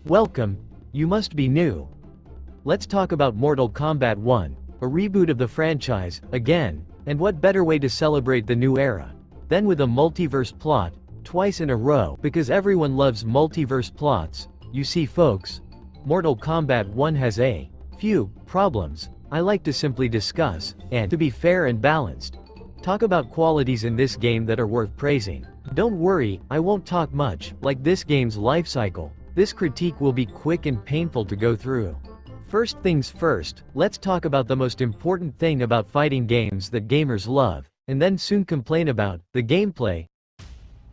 Welcome, you must be new. Let's talk about Mortal Kombat 1, a reboot of the franchise, again, and what better way to celebrate the new era than with a multiverse plot, twice in a row, because everyone loves multiverse plots. You see folks, Mortal Kombat 1 has a few problems I like to simply discuss, and to be fair and balanced, talk about qualities in this game that are worth praising. Don't worry, I won't talk much, like this game's life cycle. This critique will be quick and painful to go through. First things first, let's talk about the most important thing about fighting games that gamers love, and then soon complain about, the gameplay.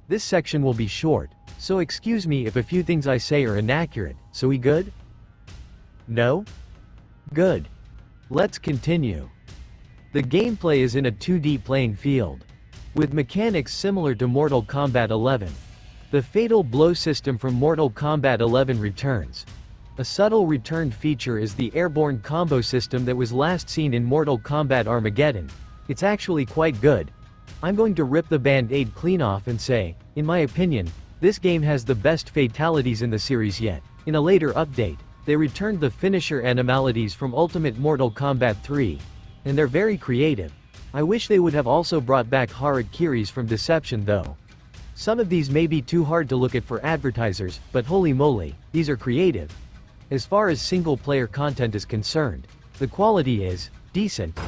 This section will be short, so excuse me if a few things I say are inaccurate. So we good? No? Good. Let's continue. The gameplay is in a 2D playing field, with mechanics similar to Mortal Kombat 11. The fatal blow system from Mortal Kombat 11 returns. A subtle returned feature is the airborne combo system that was last seen in Mortal Kombat Armageddon. It's actually quite good. I'm going to rip the band-aid clean off and say, in my opinion, this game has the best fatalities in the series yet. In a later update, they returned the finisher animalities from Ultimate Mortal Kombat 3. And they're very creative. I wish they would have also brought back Harakiris from Deception though. Some of these may be too hard to look at for advertisers, but holy moly, these are creative. As far as single-player content is concerned, the quality is decent.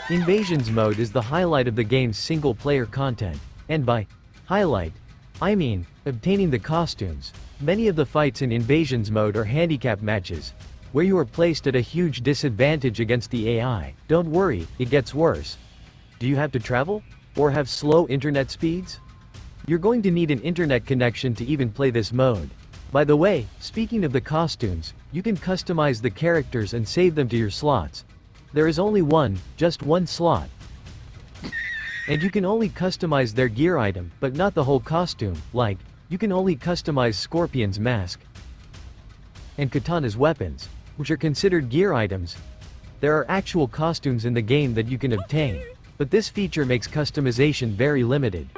Invasions mode is the highlight of the game's single-player content, and by highlight, I mean obtaining the costumes. Many of the fights in Invasions mode are handicap matches, where you are placed at a huge disadvantage against the AI. Don't worry, it gets worse. Do you have to travel? Or have slow internet speeds? You're going to need an internet connection to even play this mode. By the way, speaking of the costumes, you can customize the characters and save them to your slots. There is only just one slot. And you can only customize their gear item, but not the whole costume, like, you can only customize Scorpion's mask and Katana's weapons, which are considered gear items. There are actual costumes in the game that you can obtain, but this feature makes customization very limited.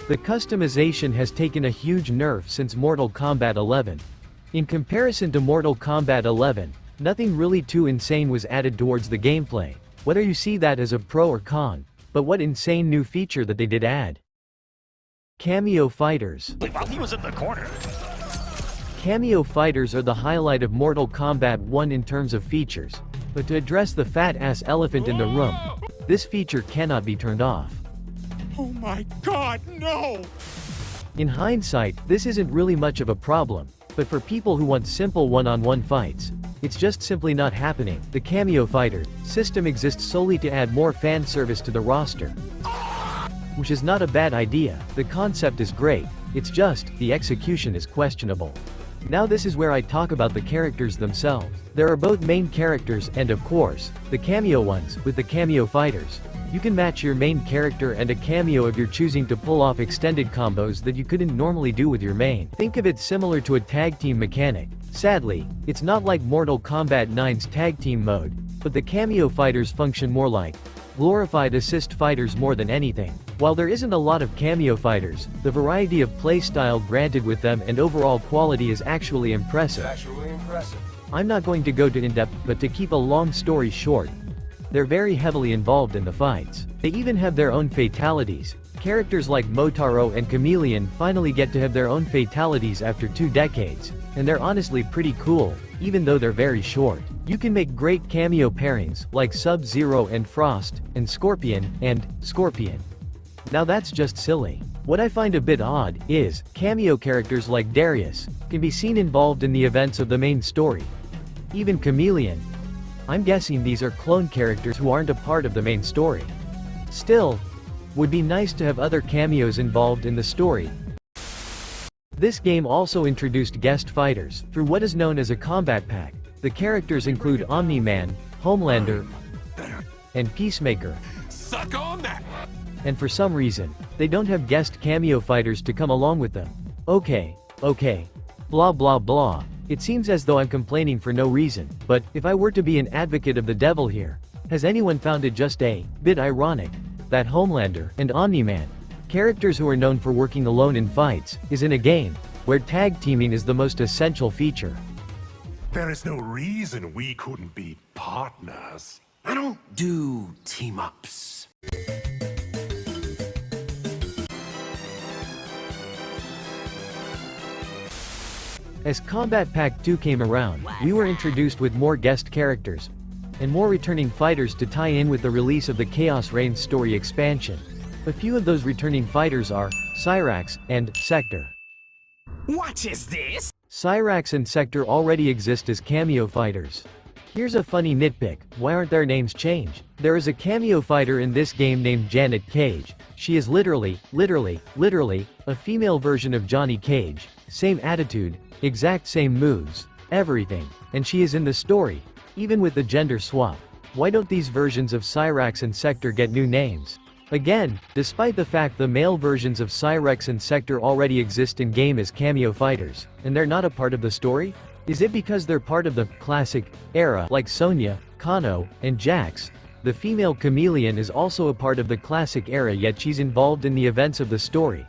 The customization has taken a huge nerf since Mortal Kombat 11. In comparison to Mortal Kombat 11, nothing really too insane was added towards the gameplay, whether you see that as a pro or con. But what insane new feature that they did add. Cameo Fighters. While he was in the corner. Cameo Fighters are the highlight of Mortal Kombat 1 in terms of features. But to address the fat-ass elephant in the room, this feature cannot be turned off. Oh my god, no! In hindsight, this isn't really much of a problem, but for people who want simple one-on-one fights, it's just simply not happening. The Cameo Fighter system exists solely to add more fan service to the roster, which is not a bad idea. The concept is great, it's just, the execution is questionable. Now this is where I talk about the characters themselves. There are both main characters and of course, the cameo ones, with the Cameo Fighters. You can match your main character and a cameo if you're choosing to pull off extended combos that you couldn't normally do with your main. Think of it similar to a tag team mechanic. Sadly, it's not like Mortal Kombat 9's tag team mode, but the Cameo Fighters function more like glorified assist fighters more than anything. While there isn't a lot of Cameo Fighters, the variety of playstyle granted with them and overall quality is actually impressive. I'm not going to go too in-depth, but to keep a long story short, they're very heavily involved in the fights. They even have their own fatalities. Characters like Motaro and Chameleon finally get to have their own fatalities after 2 decades, and they're honestly pretty cool, even though they're very short. You can make great cameo pairings, like Sub-Zero and Frost, and Scorpion, and Scorpion. Now that's just silly. What I find a bit odd, is, cameo characters like Darius, can be seen involved in the events of the main story. Even Chameleon. I'm guessing these are clone characters who aren't a part of the main story. Still, would be nice to have other cameos involved in the story. This game also introduced guest fighters, through what is known as a combat pack. The characters include Omni-Man, Homelander, and Peacemaker. Suck on that! And for some reason, they don't have guest cameo fighters to come along with them. Okay. Blah blah blah. It seems as though I'm complaining for no reason, but, if I were to be an advocate of the devil here, Has anyone found it just a bit ironic that Homelander and Omni-Man, characters who are known for working alone in fights, is in a game where tag teaming is the most essential feature? There is no reason we couldn't be partners. I don't do team-ups. As Kombat Pack 2 came around, we were introduced with more guest characters and more returning fighters to tie in with the release of the Chaos Reigns story expansion. A few of those returning fighters are Cyrax and Sector. What is this? Cyrax and Sector already exist as Cameo Fighters. Here's a funny nitpick: why aren't their names changed? There is a Cameo Fighter in this game named Janet Cage. She is literally a female version of Johnny Cage. Same attitude, exact same moves, everything. And she is in the story, even with the gender swap. Why don't these versions of Cyrax and Sector get new names? Again, despite the fact the male versions of Cyrax and Sector already exist in-game as Cameo Fighters, and they're not a part of the story? Is it because they're part of the classic era, like Sonya, Kano, and Jax? The female chameleon is also a part of the classic era, yet she's involved in the events of the story.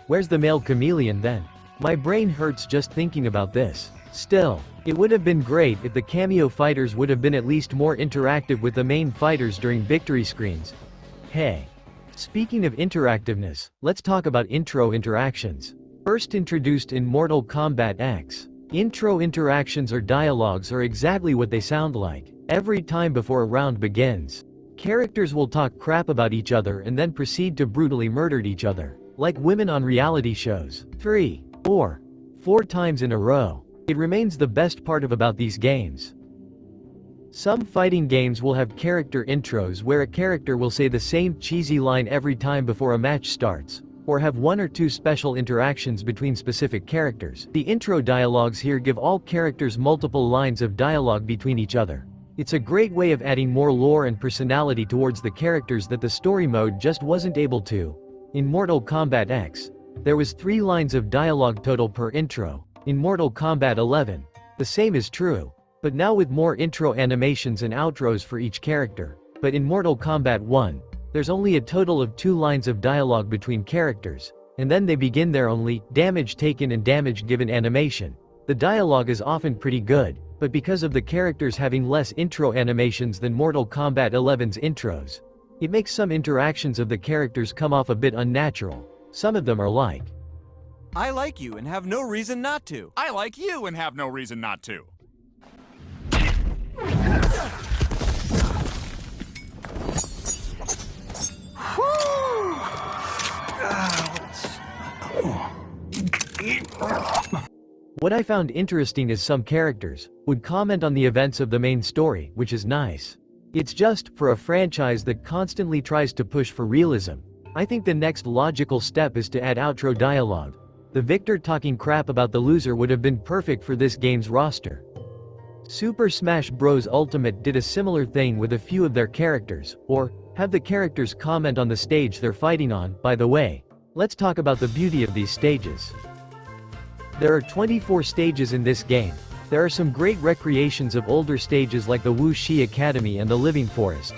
Where's the male chameleon then? My brain hurts just thinking about this. Still, it would have been great if the Cameo Fighters would have been at least more interactive with the main fighters during victory screens. Hey. Speaking of interactiveness, let's talk about intro interactions. First introduced in Mortal Kombat X. Intro interactions or dialogues are exactly what they sound like. Every time before a round begins, characters will talk crap about each other and then proceed to brutally murder each other, like women on reality shows. 3 or 4 times in a row. It remains the best part about these games. Some fighting games will have character intros where a character will say the same cheesy line every time before a match starts, or have 1 or 2 special interactions between specific characters. The intro dialogues here give all characters multiple lines of dialogue between each other. It's a great way of adding more lore and personality towards the characters that the story mode just wasn't able to. In Mortal Kombat X, there was 3 lines of dialogue total per intro. In Mortal Kombat 11, the same is true, but now with more intro animations and outros for each character. But in Mortal Kombat 1, there's only a total of 2 lines of dialogue between characters, and then they begin their only damage taken and damage given animation. The dialogue is often pretty good, but because of the characters having less intro animations than Mortal Kombat 11's intros, it makes some interactions of the characters come off a bit unnatural. Some of them are like, I like you and have no reason not to. I like you and have no reason not to. What I found interesting is some characters would comment on the events of the main story, which is nice. It's just, for a franchise that constantly tries to push for realism, I think the next logical step is to add outro dialogue. The victor talking crap about the loser would have been perfect for this game's roster. Super Smash Bros. Ultimate did a similar thing with a few of their characters, or have the characters comment on the stage they're fighting on. By the way, let's talk about the beauty of these stages. There are 24 stages in this game. There are some great recreations of older stages like the Wu Shi Academy and the Living Forest.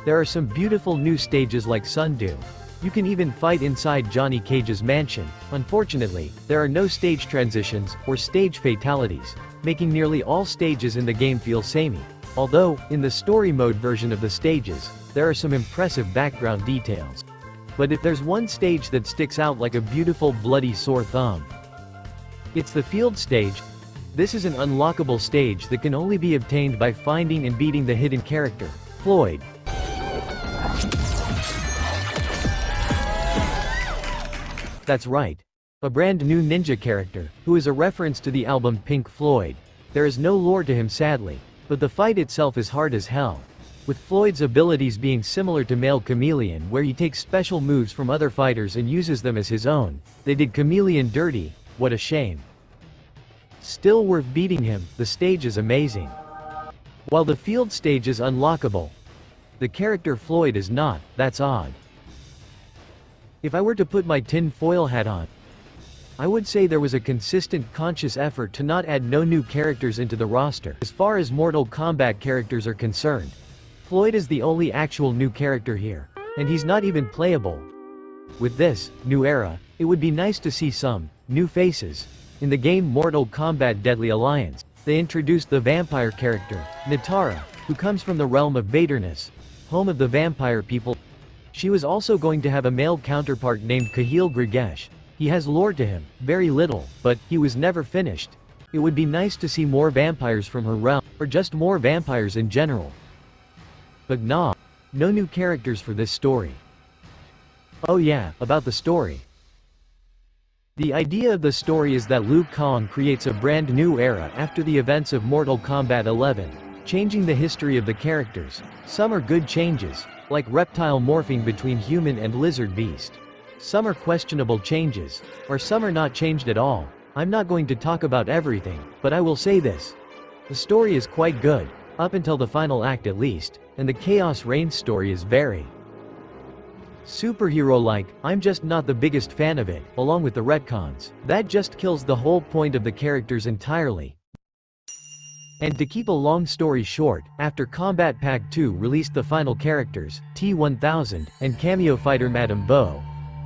There are some beautiful new stages like Sundew. You can even fight inside Johnny Cage's mansion. Unfortunately, there are no stage transitions or stage fatalities, making nearly all stages in the game feel samey. Although, in the story mode version of the stages, there are some impressive background details. But if there's one stage that sticks out like a beautiful bloody sore thumb, it's the field stage. This is an unlockable stage that can only be obtained by finding and beating the hidden character, Floyd. That's right. A brand new ninja character, who is a reference to the album Pink Floyd. There is no lore to him sadly, but the fight itself is hard as hell. With Floyd's abilities being similar to Male Chameleon, where he takes special moves from other fighters and uses them as his own. They did Chameleon dirty, what a shame. Still worth beating him, the stage is amazing. While the field stage is unlockable, the character Floyd is not. That's odd. If I were to put my tin foil hat on, I would say there was a consistent conscious effort to not add no new characters into the roster. As far as Mortal Kombat characters are concerned, Floyd is the only actual new character here, and he's not even playable. With this new era, it would be nice to see some new faces. In the game Mortal Kombat Deadly Alliance, they introduced the vampire character, Natara, who comes from the realm of Vaderness, home of the vampire people. She was also going to have a male counterpart named Kahil Grigesh. He has lore to him, very little, but he was never finished. It would be nice to see more vampires from her realm, or just more vampires in general. But nah, no new characters for this story. Oh yeah, about the story. The idea of the story is that Liu Kang creates a brand new era after the events of Mortal Kombat 11, changing the history of the characters. Some are good changes, like reptile morphing between human and lizard beast. Some are questionable changes, or some are not changed at all. I'm not going to talk about everything, but I will say this. The story is quite good, up until the final act at least, and the Chaos Reigns story is very superhero-like. I'm just not the biggest fan of it, along with the retcons. That just kills the whole point of the characters entirely. And to keep a long story short, after Combat Pack 2 released the final characters, T-1000, and Cameo Fighter Madame Bo,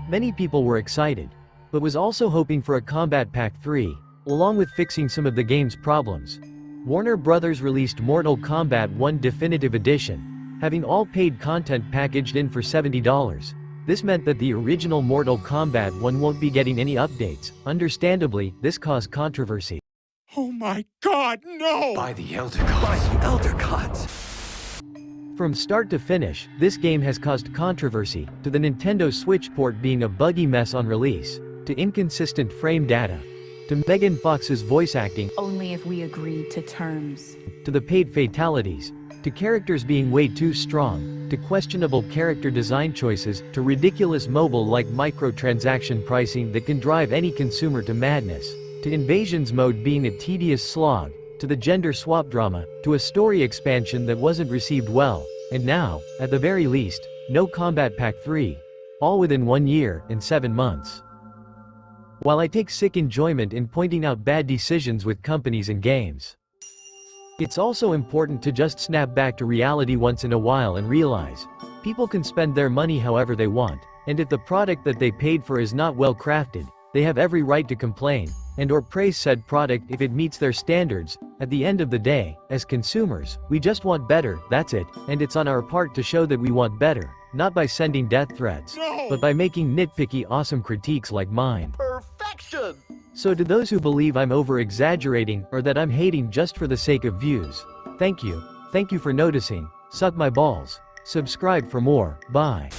many people were excited, but was also hoping for a Combat Pack 3, along with fixing some of the game's problems. Warner Bros. Released Mortal Kombat 1 Definitive Edition, having all paid content packaged in for $70. This meant that the original Mortal Kombat 1 won't be getting any updates. Understandably, this caused controversy. Oh my god, no! By the Elder Gods. By the Elder Gods. From start to finish, this game has caused controversy, to the Nintendo Switch port being a buggy mess on release, to inconsistent frame data, to Megan Fox's voice acting, Only if we agreed to terms. to the paid fatalities, to characters being way too strong, to questionable character design choices, to ridiculous mobile-like microtransaction pricing that can drive any consumer to madness, to invasions mode being a tedious slog, to the gender swap drama, to a story expansion that wasn't received well, and now, at the very least, no Combat Pack 3. All within 1 year and 7 months. While I take sick enjoyment in pointing out bad decisions with companies and games, it's also important to just snap back to reality once in a while and realize, people can spend their money however they want, and if the product that they paid for is not well crafted, they have every right to complain, and or praise said product if it meets their standards. At the end of the day, as consumers, we just want better, that's it, and it's on our part to show that we want better, not by sending death threats, but by making nitpicky awesome critiques like mine. Perfection! So to those who believe I'm over-exaggerating, or that I'm hating just for the sake of views, thank you. Thank you for noticing. Suck my balls. Subscribe for more. Bye.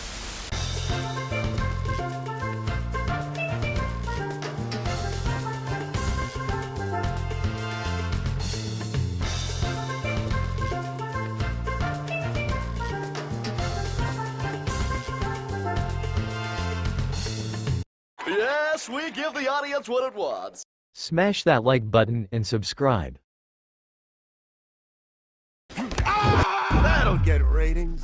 Yes, we give the audience what it wants. Smash that like button and subscribe. That'll get ratings.